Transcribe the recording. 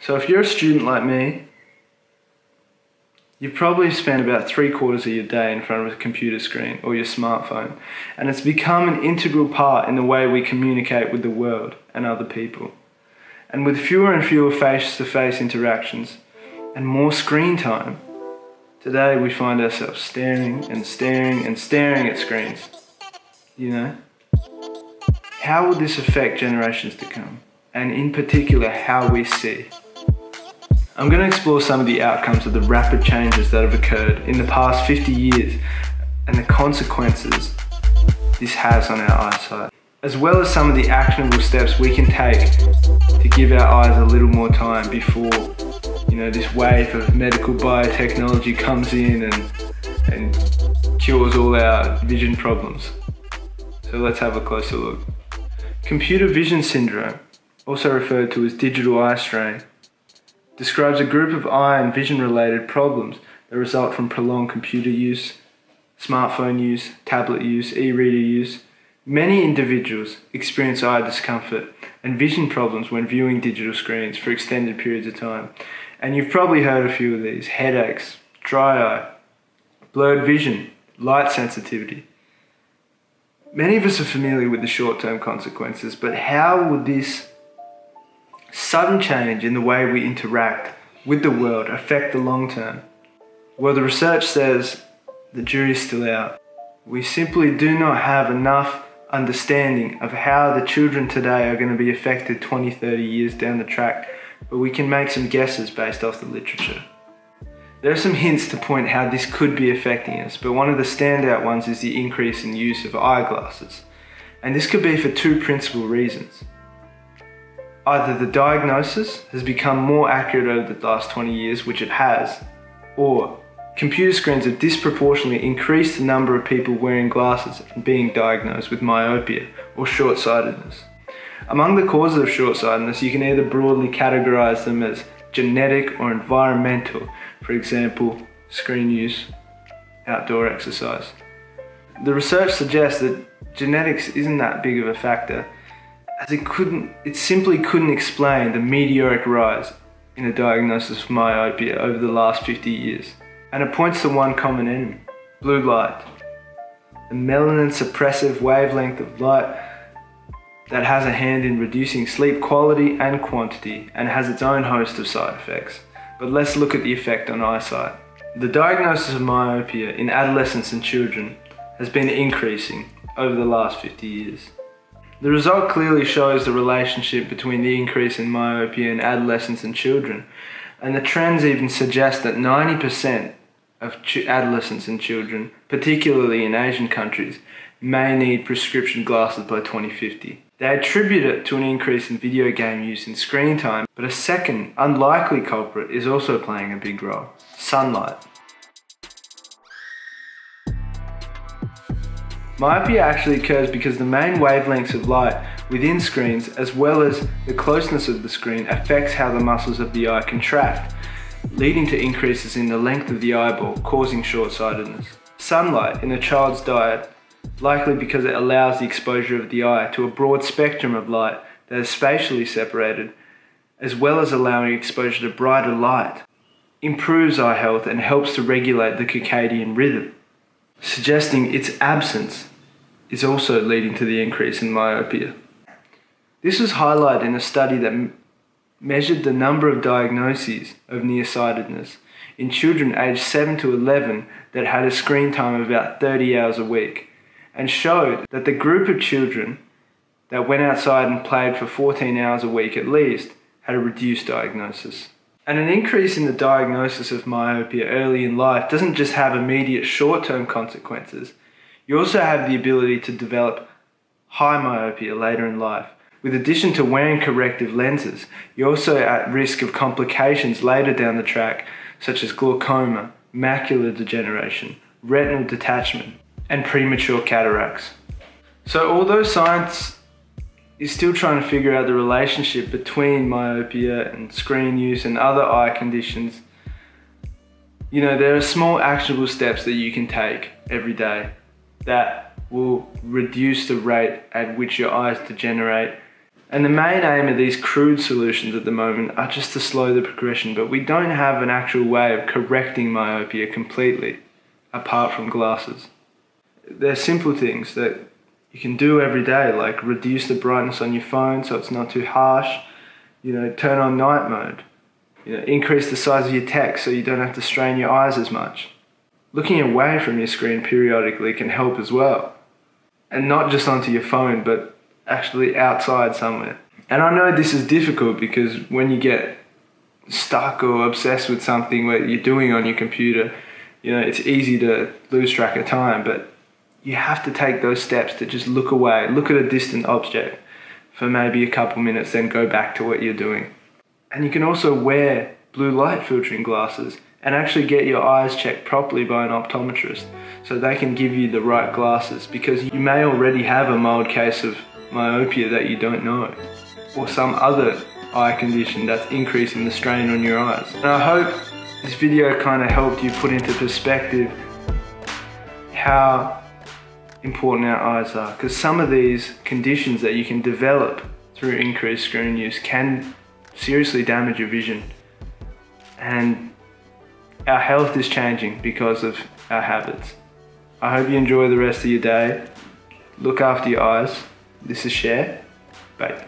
So if you're a student like me, you've probably spent about 3/4 of your day in front of a computer screen or your smartphone, and it's become an integral part in the way we communicate with the world and other people. And with fewer and fewer face-to-face interactions and more screen time, today we find ourselves staring and staring and staring at screens. You know? How will this affect generations to come? And in particular, how we see? I'm going to explore some of the outcomes of the rapid changes that have occurred in the past 50 years and the consequences this has on our eyesight, as well as some of the actionable steps we can take to give our eyes a little more time before, this wave of medical biotechnology comes in and cures all our vision problems. So let's have a closer look. Computer vision syndrome, also referred to as digital eye strain, describes a group of eye and vision related problems that result from prolonged computer use, smartphone use, tablet use, e-reader use. Many individuals experience eye discomfort and vision problems when viewing digital screens for extended periods of time. And you've probably heard a few of these: headaches, dry eye, blurred vision, light sensitivity. Many of us are familiar with the short-term consequences, but how would this sudden change in the way we interact with the world affect the long term? Well, the research says the jury's still out. We simply do not have enough understanding of how the children today are going to be affected 20, 30 years down the track, but we can make some guesses based off the literature. There are some hints to point how this could be affecting us, but one of the standout ones is the increase in use of eyeglasses. And this could be for two principal reasons. Either the diagnosis has become more accurate over the last 20 years, which it has, or computer screens have disproportionately increased the number of people wearing glasses and being diagnosed with myopia or short-sightedness. Among the causes of short-sightedness, you can either broadly categorize them as genetic or environmental, for example, screen use, outdoor exercise. The research suggests that genetics isn't that big of a factor, as it simply couldn't explain the meteoric rise in the diagnosis of myopia over the last 50 years. And it points to one common enemy: blue light. The melanin suppressive wavelength of light that has a hand in reducing sleep quality and quantity and has its own host of side effects. But let's look at the effect on eyesight. The diagnosis of myopia in adolescents and children has been increasing over the last 50 years. The result clearly shows the relationship between the increase in myopia in adolescents and children, and the trends even suggest that 90% of adolescents and children, particularly in Asian countries, may need prescription glasses by 2050. They attribute it to an increase in video game use and screen time, but a second, unlikely culprit is also playing a big role: sunlight. Myopia actually occurs because the main wavelengths of light within screens, as well as the closeness of the screen, affects how the muscles of the eye contract, leading to increases in the length of the eyeball, causing short-sightedness. Sunlight in a child's diet, likely because it allows the exposure of the eye to a broad spectrum of light that is spatially separated, as well as allowing exposure to brighter light, improves eye health and helps to regulate the circadian rhythm, suggesting its absence is also leading to the increase in myopia. This was highlighted in a study that measured the number of diagnoses of nearsightedness in children aged 7 to 11 that had a screen time of about 30 hours a week, and showed that the group of children that went outside and played for 14 hours a week at least had a reduced diagnosis. And an increase in the diagnosis of myopia early in life doesn't just have immediate short-term consequences. You also have the ability to develop high myopia later in life. With addition to wearing corrective lenses, you're also at risk of complications later down the track, such as glaucoma, macular degeneration, retinal detachment, and premature cataracts. So although science is still trying to figure out the relationship between myopia and screen use and other eye conditions, there are small actionable steps that you can take every day that will reduce the rate at which your eyes degenerate And the main aim of these crude solutions at the moment are just to slow the progression, but we don't have an actual way of correcting myopia completely, apart from glasses. They're simple things that you can do every day, like reduce the brightness on your phone so it's not too harsh, turn on night mode, increase the size of your text so you don't have to strain your eyes as much. Looking away from your screen periodically can help as well. And not just onto your phone, but actually outside somewhere. And I know this is difficult because when you get stuck or obsessed with something that you're doing on your computer, it's easy to lose track of time, but you have to take those steps to just look away, look at a distant object for maybe a couple minutes, then go back to what you're doing. And you can also wear blue light filtering glasses and actually get your eyes checked properly by an optometrist so they can give you the right glasses, because you may already have a mild case of myopia that you don't know, or some other eye condition that's increasing the strain on your eyes. And I hope this video kind of helped you put into perspective how important our eyes are, because some of these conditions that you can develop through increased screen use can seriously damage your vision. And our health is changing because of our habits. I hope you enjoy the rest of your day. Look after your eyes. This is Cher. Bye.